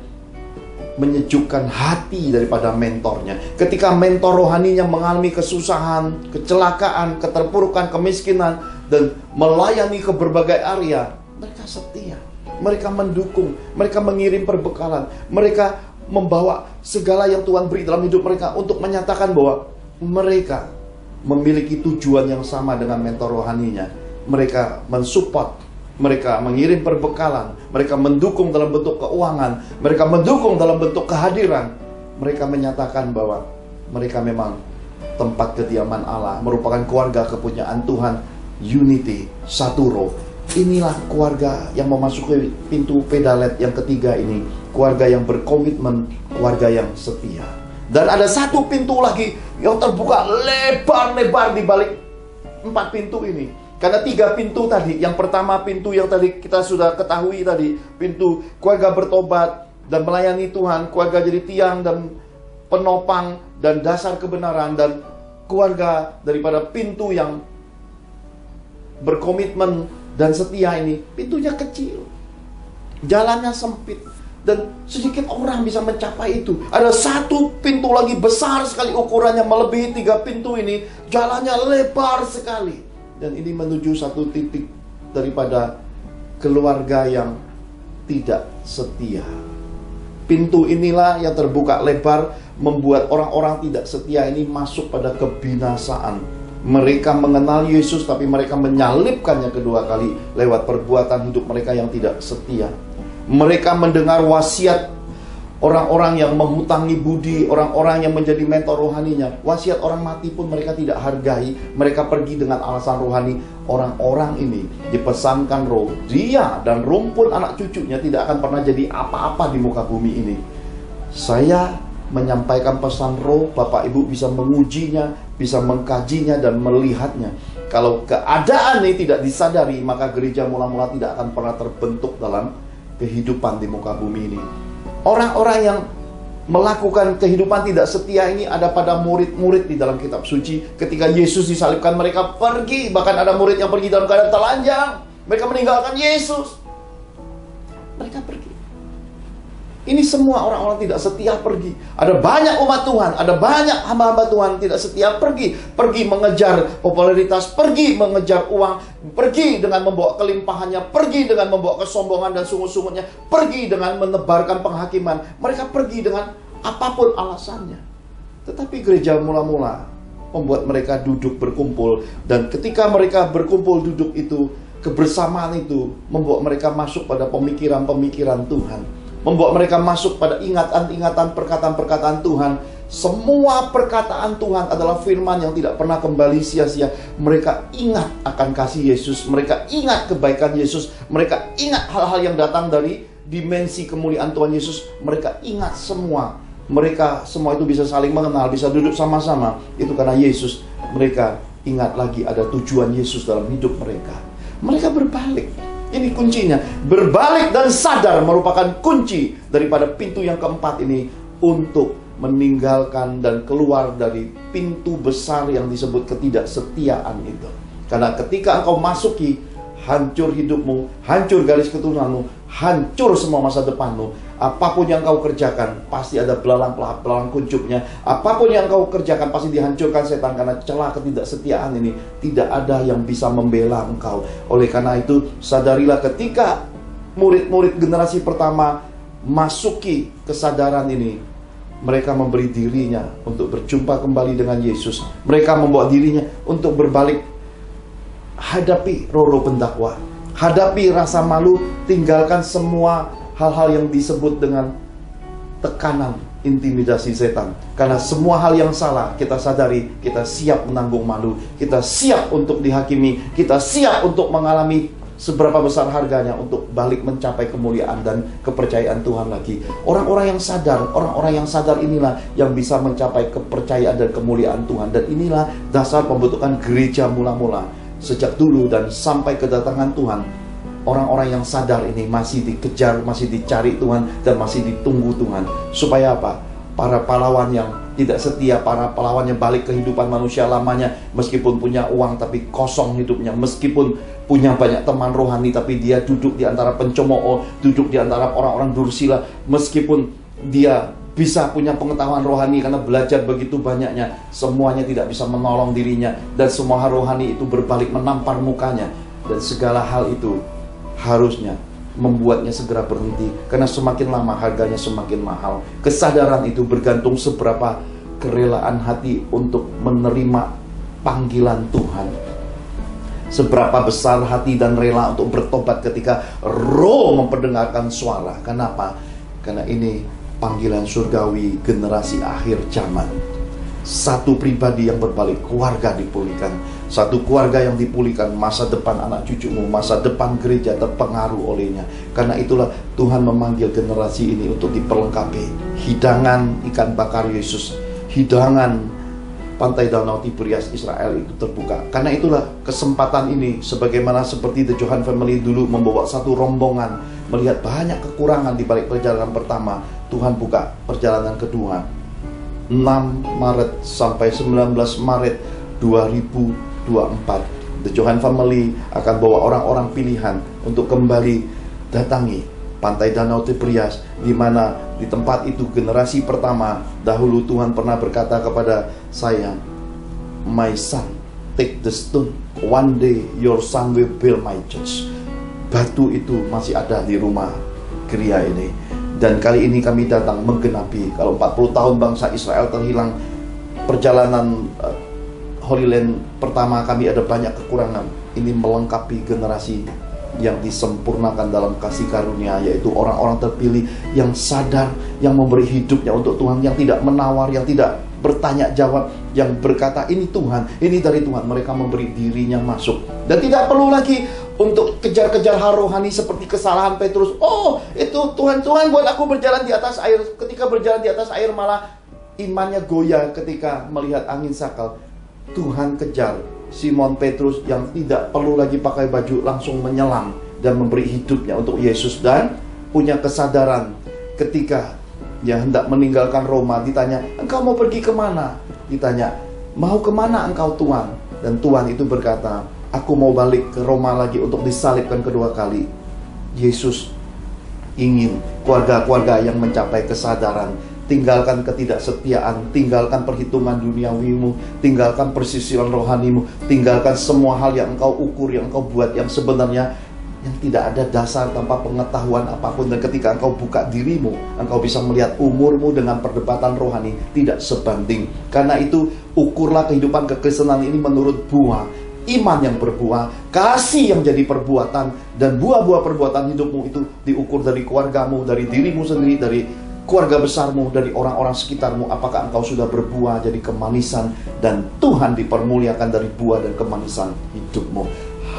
menyejukkan hati daripada mentornya. Ketika mentor rohaninya mengalami kesusahan, kecelakaan, keterpurukan, kemiskinan, dan melayani ke berbagai area, mereka setia, mereka mendukung, mereka mengirim perbekalan, mereka membawa segala yang Tuhan beri dalam hidup mereka untuk menyatakan bahwa mereka memiliki tujuan yang sama dengan mentor rohaninya. Mereka mensupport, mereka mengirim perbekalan, mereka mendukung dalam bentuk keuangan, mereka mendukung dalam bentuk kehadiran. Mereka menyatakan bahwa mereka memang tempat kediaman Allah, merupakan keluarga kepunyaan Tuhan, unity, satu roh. Inilah keluarga yang memasuki pintu pedalet yang ketiga ini, keluarga yang berkomitmen, keluarga yang setia. Dan ada satu pintu lagi yang terbuka lebar-lebar di balik 4 pintu ini. Karena 3 pintu tadi, yang pertama pintu yang tadi kita sudah ketahui tadi, pintu keluarga bertobat dan melayani Tuhan, keluarga jadi tiang dan penopang dan dasar kebenaran, dan keluarga daripada pintu yang berkomitmen dan setia ini, pintunya kecil, jalannya sempit, dan sedikit orang bisa mencapai itu. Ada satu pintu lagi besar sekali ukurannya, melebihi 3 pintu ini, jalannya lebar sekali. Dan ini menuju satu titik daripada keluarga yang tidak setia. Pintu inilah yang terbuka lebar membuat orang-orang tidak setia ini masuk pada kebinasaan. Mereka mengenal Yesus tapi mereka menyalibkannya kedua kali lewat perbuatan hidup mereka yang tidak setia. Mereka mendengar wasiat orang-orang yang menghutangi budi, orang-orang yang menjadi mentor rohaninya. Wasiat orang mati pun mereka tidak hargai. Mereka pergi dengan alasan rohani. Orang-orang ini dipesankan roh, dia dan rumpun anak cucunya tidak akan pernah jadi apa-apa di muka bumi ini. Saya menyampaikan pesan roh, Bapak Ibu bisa mengujinya, bisa mengkajinya dan melihatnya. Kalau keadaan ini tidak disadari, maka gereja mula-mula tidak akan pernah terbentuk dalam kehidupan di muka bumi ini. Orang-orang yang melakukan kehidupan tidak setia ini ada pada murid-murid di dalam kitab suci. Ketika Yesus disalibkan, mereka pergi. Bahkan ada murid yang pergi dalam keadaan telanjang. Mereka meninggalkan Yesus. Mereka pergi. Ini semua orang-orang tidak setia pergi. Ada banyak umat Tuhan, ada banyak hamba-hamba Tuhan tidak setia pergi. Pergi mengejar popularitas, pergi mengejar uang, pergi dengan membawa kelimpahannya, pergi dengan membawa kesombongan dan sungut-sungutnya, pergi dengan menebarkan penghakiman. Mereka pergi dengan apapun alasannya. Tetapi gereja mula-mula membuat mereka duduk berkumpul. Dan ketika mereka berkumpul duduk itu, kebersamaan itu membuat mereka masuk pada pemikiran-pemikiran Tuhan, membuat mereka masuk pada ingatan-ingatan perkataan-perkataan Tuhan. Semua perkataan Tuhan adalah firman yang tidak pernah kembali sia-sia. Mereka ingat akan kasih Yesus, mereka ingat kebaikan Yesus, mereka ingat hal-hal yang datang dari dimensi kemuliaan Tuhan Yesus. Mereka ingat semua. Mereka semua itu bisa saling mengenal, bisa duduk sama-sama. Itu karena Yesus. Mereka ingat lagi ada tujuan Yesus dalam hidup mereka. Mereka berbalik. Ini kuncinya. Berbalik dan sadar merupakan kunci daripada pintu yang keempat ini untuk meninggalkan dan keluar dari pintu besar yang disebut ketidaksetiaan itu. Karena ketika engkau masuki, hancur hidupmu, hancur garis keturunanmu, hancur semua masa depanmu. Apapun yang kau kerjakan pasti ada belalang kuncupnya. Apapun yang kau kerjakan pasti dihancurkan setan, karena celah ketidaksetiaan ini tidak ada yang bisa membela engkau. Oleh karena itu, sadarilah ketika murid-murid generasi pertama masuki kesadaran ini, mereka memberi dirinya untuk berjumpa kembali dengan Yesus. Mereka membawa dirinya untuk berbalik. Hadapi roro pendakwa, hadapi rasa malu, tinggalkan semua hal-hal yang disebut dengan tekanan, intimidasi setan. Karena semua hal yang salah kita sadari, kita siap menanggung malu, kita siap untuk dihakimi, kita siap untuk mengalami seberapa besar harganya untuk balik mencapai kemuliaan dan kepercayaan Tuhan lagi. Orang-orang yang sadar inilah yang bisa mencapai kepercayaan dan kemuliaan Tuhan. Dan inilah dasar pembentukan gereja mula-mula. Sejak dulu dan sampai kedatangan Tuhan, orang-orang yang sadar ini masih dikejar, masih dicari Tuhan, dan masih ditunggu Tuhan. Supaya apa? Para pahlawan yang tidak setia, para pahlawan yang balik kehidupan manusia lamanya, meskipun punya uang tapi kosong hidupnya, meskipun punya banyak teman rohani tapi dia duduk di antara pencemooh, duduk di antara orang-orang dursila, meskipun dia bisa punya pengetahuan rohani karena belajar begitu banyaknya, semuanya tidak bisa menolong dirinya, dan semua hal rohani itu berbalik menampar mukanya. Dan segala hal itu harusnya membuatnya segera berhenti, karena semakin lama harganya semakin mahal. Kesadaran itu bergantung seberapa kerelaan hati untuk menerima panggilan Tuhan, seberapa besar hati dan rela untuk bertobat ketika roh memperdengarkan suara. Kenapa? Karena ini panggilan surgawi generasi akhir zaman. Satu pribadi yang berbalik, keluarga dipulihkan. Satu keluarga yang dipulihkan, masa depan anak cucumu, masa depan gereja terpengaruh olehnya. Karena itulah Tuhan memanggil generasi ini untuk diperlengkapi. Hidangan ikan bakar Yesus, hidangan pantai Danau Tiberias Israel itu terbuka. Karena itulah kesempatan ini, sebagaimana seperti The Johan Family dulu membawa satu rombongan, melihat banyak kekurangan di balik perjalanan pertama, Tuhan buka perjalanan kedua. 6 Maret sampai 19 Maret 2024, The Johan Family akan bawa orang-orang pilihan untuk kembali datangi pantai Danau Tiberias, di mana di tempat itu generasi pertama dahulu Tuhan pernah berkata kepada saya, "My son, take the stone. One day your son will build my church." Batu itu masih ada di rumah gereja ini. Dan kali ini kami datang menggenapi, kalau 40 tahun bangsa Israel terhilang, perjalanan Holy Land pertama kami ada banyak kekurangan. Ini melengkapi generasi yang disempurnakan dalam kasih karunia, yaitu orang-orang terpilih yang sadar, yang memberi hidupnya untuk Tuhan, yang tidak menawar, yang tidak bertanya jawab, yang berkata ini Tuhan, ini dari Tuhan. Mereka memberi dirinya masuk, dan tidak perlu lagi untuk kejar-kejar hal rohani seperti kesalahan Petrus. Oh, itu Tuhan buat aku berjalan di atas air. Ketika berjalan di atas air malah imannya goyah ketika melihat angin sakal. Tuhan kejar Simon Petrus yang tidak perlu lagi pakai baju, langsung menyelam dan memberi hidupnya untuk Yesus. Dan punya kesadaran ketika dia hendak meninggalkan Roma, ditanya, "Engkau mau pergi kemana?" Ditanya, "Mau kemana engkau Tuhan?" Dan Tuhan itu berkata, "Aku mau balik ke Roma lagi untuk disalibkan kedua kali." Yesus ingin keluarga-keluarga yang mencapai kesadaran. Tinggalkan ketidaksetiaan, tinggalkan perhitungan duniawimu, tinggalkan persisilan rohanimu, tinggalkan semua hal yang engkau ukur, yang engkau buat, yang sebenarnya yang tidak ada dasar tanpa pengetahuan apapun. Dan ketika engkau buka dirimu, engkau bisa melihat umurmu dengan perdebatan rohani tidak sebanding. Karena itu ukurlah kehidupan kekristenan ini menurut buah. Iman yang berbuah, kasih yang jadi perbuatan, dan buah-buah perbuatan hidupmu itu diukur dari keluargamu, dari dirimu sendiri, dari keluarga besarmu, dari orang-orang sekitarmu. Apakah engkau sudah berbuah jadi kemanisan, dan Tuhan dipermuliakan dari buah dan kemanisan hidupmu.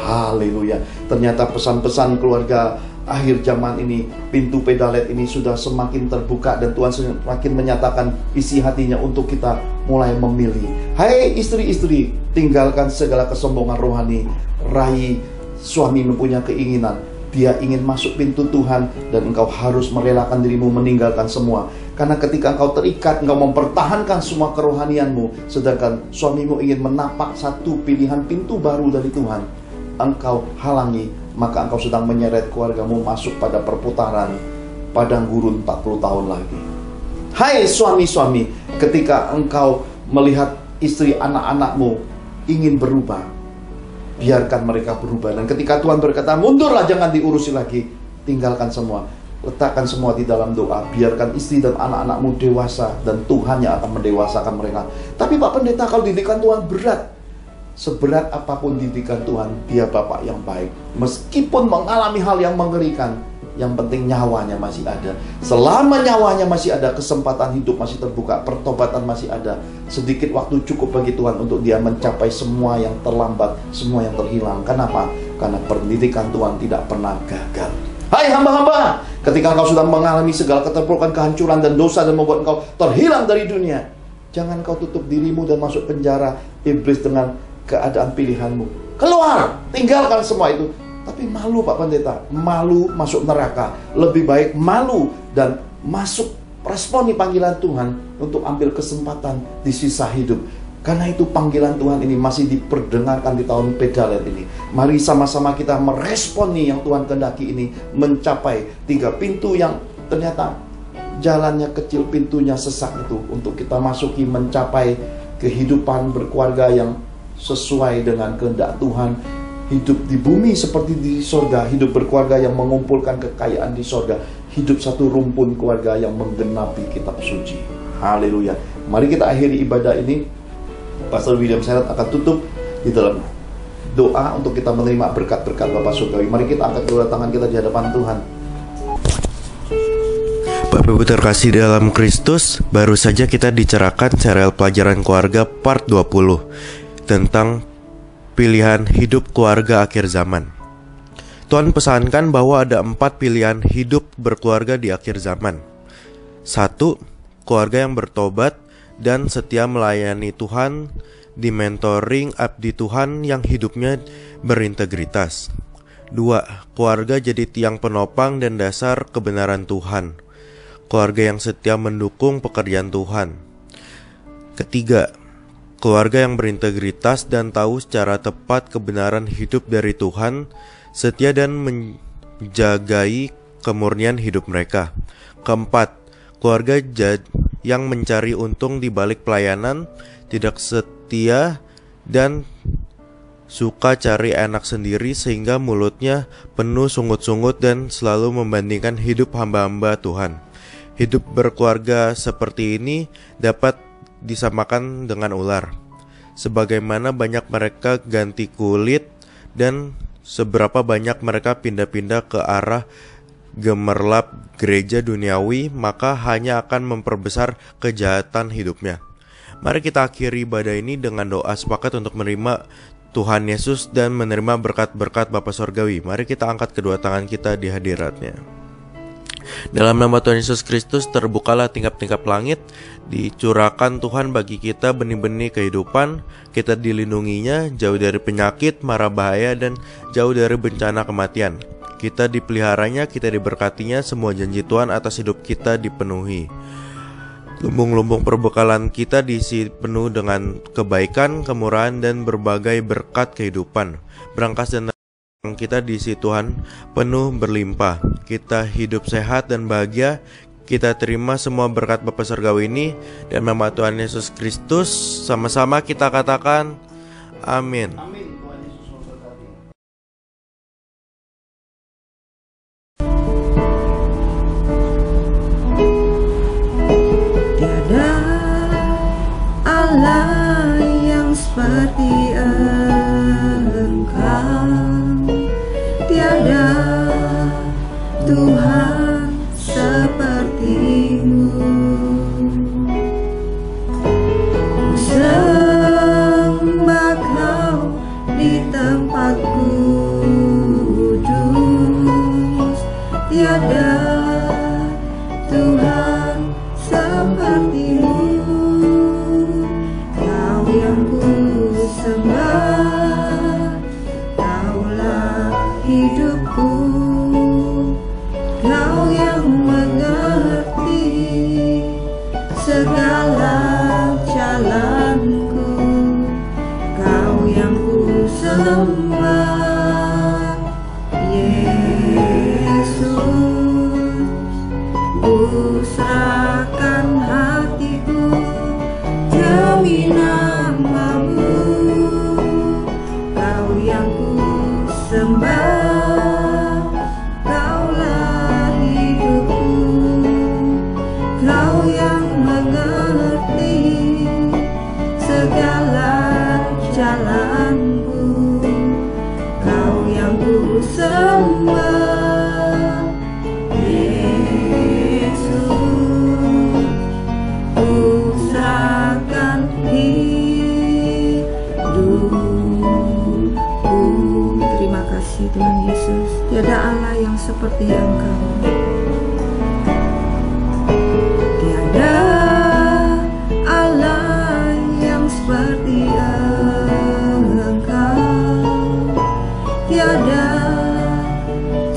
Haleluya. Ternyata pesan-pesan keluarga akhir zaman ini, pintu pedalet ini sudah semakin terbuka, dan Tuhan semakin menyatakan isi hatinya untuk kita mulai memilih. Hai istri-istri, tinggalkan segala kesombongan rohani. Raih suami mempunyai keinginan, dia ingin masuk pintu Tuhan, dan engkau harus merelakan dirimu meninggalkan semua. Karena ketika engkau terikat, engkau mempertahankan semua kerohanianmu, sedangkan suamimu ingin menapak satu pilihan pintu baru dari Tuhan, engkau halangi, maka engkau sedang menyeret keluargamu masuk pada perputaran padang gurun 40 tahun lagi. Hai suami-suami, ketika engkau melihat istri anak-anakmu ingin berubah, biarkan mereka berubah. Dan ketika Tuhan berkata, mundurlah, jangan diurusi lagi, tinggalkan semua, letakkan semua di dalam doa. Biarkan istri dan anak-anakmu dewasa, dan Tuhan yang akan mendewasakan mereka. Tapi Pak Pendeta, kalau didikan Tuhan berat, seberat apapun didikan Tuhan, dia Bapak yang baik. Meskipun mengalami hal yang mengerikan, yang penting nyawanya masih ada. Selama nyawanya masih ada, kesempatan hidup masih terbuka, pertobatan masih ada. Sedikit waktu cukup bagi Tuhan untuk dia mencapai semua yang terlambat, semua yang terhilang. Kenapa? Karena pendidikan Tuhan tidak pernah gagal. Hai hamba-hamba, ketika engkau sudah mengalami segala keterpurukan, kehancuran dan dosa, dan membuat engkau terhilang dari dunia, jangan kau tutup dirimu dan masuk penjara iblis dengan keadaan pilihanmu. Keluar, tinggalkan semua itu. Tapi malu Pak Pendeta, malu masuk neraka. Lebih baik malu dan masuk, responi panggilan Tuhan untuk ambil kesempatan di sisa hidup. Karena itu panggilan Tuhan ini masih diperdengarkan di tahun pedalet ini. Mari sama-sama kita meresponi yang Tuhan kehendaki ini, mencapai 3 pintu yang ternyata jalannya kecil, pintunya sesak itu, untuk kita masuki, mencapai kehidupan berkeluarga yang sesuai dengan kehendak Tuhan. Hidup di bumi seperti di sorga, hidup berkeluarga yang mengumpulkan kekayaan di sorga, hidup satu rumpun keluarga yang menggenapi kitab suci. Haleluya. Mari kita akhiri ibadah ini. Pastor William Seret akan tutup di dalam doa untuk kita menerima berkat-berkat Bapa Surgawi. Mari kita angkat kedua tangan kita di hadapan Tuhan. Bapak Ibu terkasih dalam Kristus, baru saja kita dicerahkan serial pelajaran keluarga part 20 tentang pilihan hidup keluarga akhir zaman. Tuhan pesankan bahwa ada 4 pilihan hidup berkeluarga di akhir zaman. 1. Keluarga yang bertobat dan setia melayani Tuhan, di mentoring abdi Tuhan yang hidupnya berintegritas. 2. Keluarga jadi tiang penopang dan dasar kebenaran Tuhan. Keluarga yang setia mendukung pekerjaan Tuhan. 3. Keluarga yang berintegritas dan tahu secara tepat kebenaran hidup dari Tuhan, setia dan menjagai kemurnian hidup mereka. 4. Keluarga yang mencari untung di balik pelayanan, tidak setia dan suka cari enak sendiri sehingga mulutnya penuh sungut-sungut dan selalu membandingkan hidup hamba-hamba Tuhan. Hidup berkeluarga seperti ini dapat disamakan dengan ular. Sebagaimana banyak mereka ganti kulit dan seberapa banyak mereka pindah-pindah ke arah gemerlap gereja duniawi, maka hanya akan memperbesar kejahatan hidupnya. Mari kita akhiri ibadah ini dengan doa sepakat untuk menerima Tuhan Yesus dan menerima berkat-berkat Bapa Surgawi. Mari kita angkat kedua tangan kita di hadiratnya. Dalam nama Tuhan Yesus Kristus, terbukalah tingkap-tingkap langit, dicurahkan Tuhan bagi kita benih-benih kehidupan. Kita dilindunginya, jauh dari penyakit, mara bahaya, dan jauh dari bencana kematian. Kita dipeliharanya, kita diberkatinya, semua janji Tuhan atas hidup kita dipenuhi. Lumbung-lumbung perbekalan kita diisi penuh dengan kebaikan, kemurahan, dan berbagai berkat kehidupan. Berangkas dan kita diisi Tuhan penuh berlimpah. Kita hidup sehat dan bahagia. Kita terima semua berkat Bapa Surgawi ini, dan nama Tuhan Yesus Kristus sama-sama kita katakan amin. Amin. Tuhan Yesus memberkati. Tiada Allah yang seperti Engkau, tiada Tuhan seperti-Mu. Ku sembah Kau di tempat kudus, tiada Tuhan seperti-Mu. Kau yang ku sembah, Kaulah hidupku. sembah. Yesus, ku serahkan hatiku demi nama-Mu. Kau yang ku sembah, Kaulah hidupku, Kau yang mengerti segala jalanku. Kau yang ku sembah, Yesus, ku serahkan hidupku. Terima kasih Tuhan Yesus. Tiada Allah yang seperti Engkau. Tiada Allah yang seperti Engkau. Tiada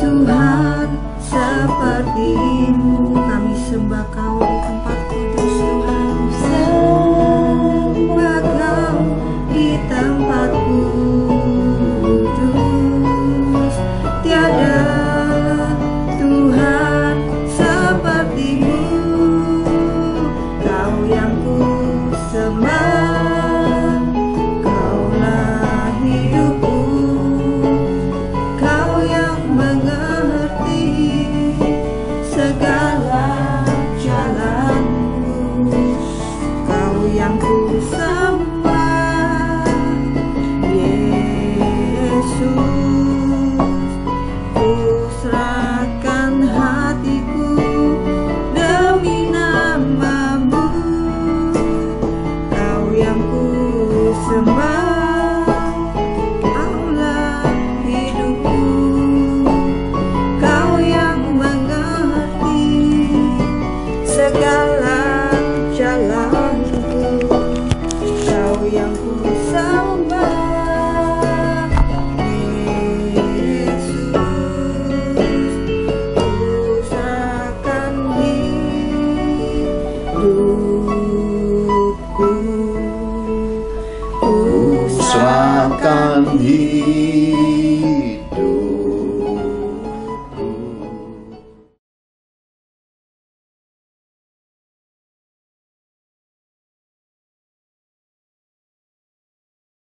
Tuhan seperti-Mu. Kami sembah Kau di tempat kudus Tuhan. Sembah Kau di tempat kudus. Tiada Tuhan seperti-Mu. Kau yang ku sembah, Kaulah hidupku, Kau yang mengerti segala jalanku. Kau yang ku sembah, Yesus.